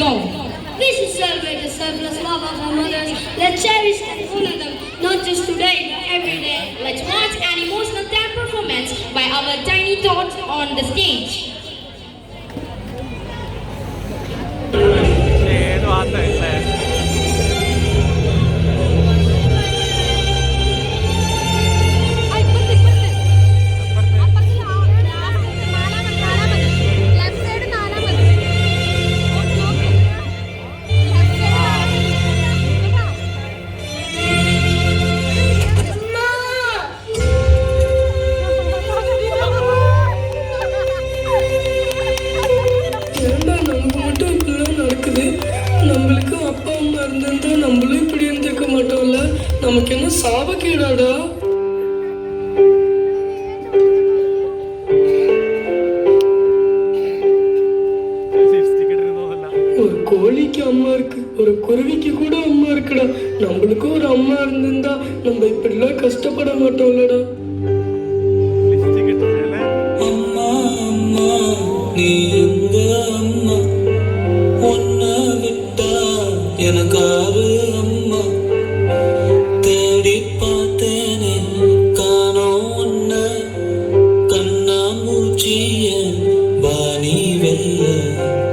go. We should celebrate the selfless love of our mothers. Let's cherish and honor them, not just today, but every day. Let's watch an emotional dance performance by our tiny tots on the stage. நம்மளுக்கு அப்பா அம்மா இருந்திருந்தா நம்மளும் இப்படி இருந்திருக்க மாட்டோம்ல. நமக்கு என்ன சாபக்கேடாடா. ஒரு கோழிக்கு அம்மா இருக்கு, ஒரு குருவிக்கு கூட அம்மா இருக்குடா. நம்மளுக்கும் ஒரு அம்மா இருந்திருந்தா நம்ம இப்படிலாம் கஷ்டப்பட மாட்டோம்லடா. அம்மா அம்மா நீ எங்க அம்மா, உன்னை விட்டா எனக்காரு அம்மா. தேடி பார்த்தேனே காணோம் உன்னை, கண்ணாமூச்சிய வாணி வெல்ல.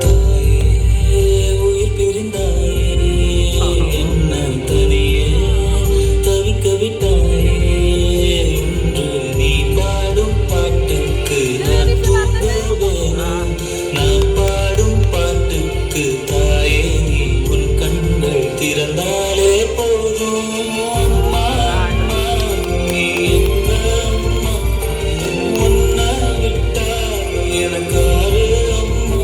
தாயே உயிர் பிரிந்தாயே, என்ன தனியே தவிக்க விட்டாயே. இன்று நீ பாடும் பாட்டுக்கு நான் தூங்குவேன், நான் பாடும் பாட்டுக்கு தாயே நீ உன் கண்கள் திறந்தாலே போதும். அம்மா அம்மா நீ எங்க அம்மா, உன்னை விட்டா எனக்காரு அம்மா.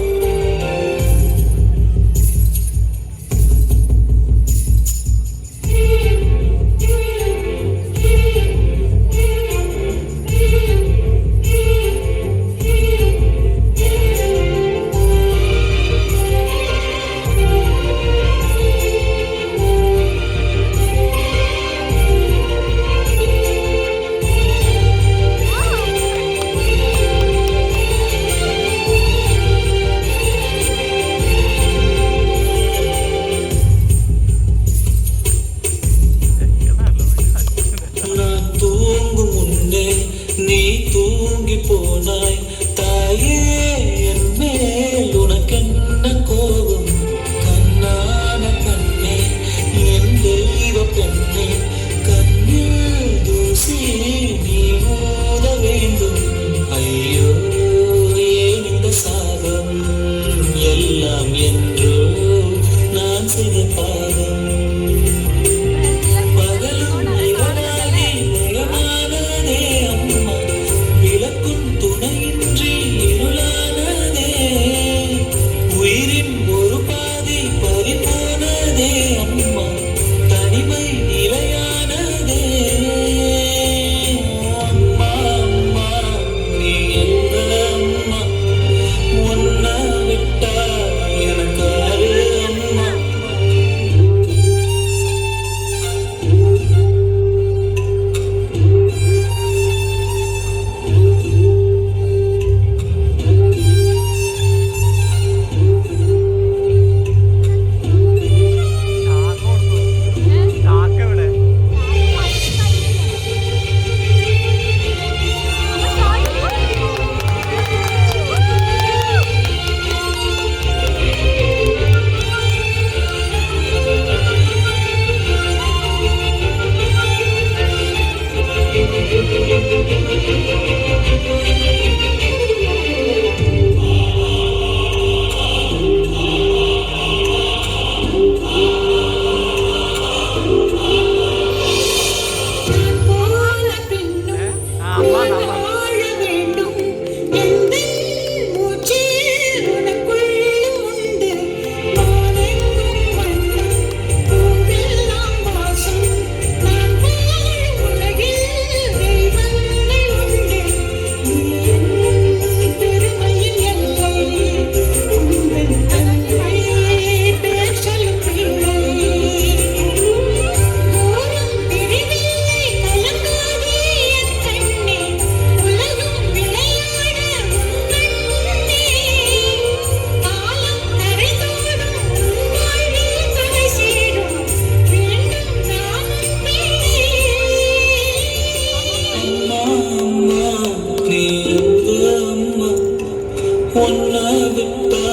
விட்டா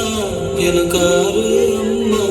எனக்காரு அம்மா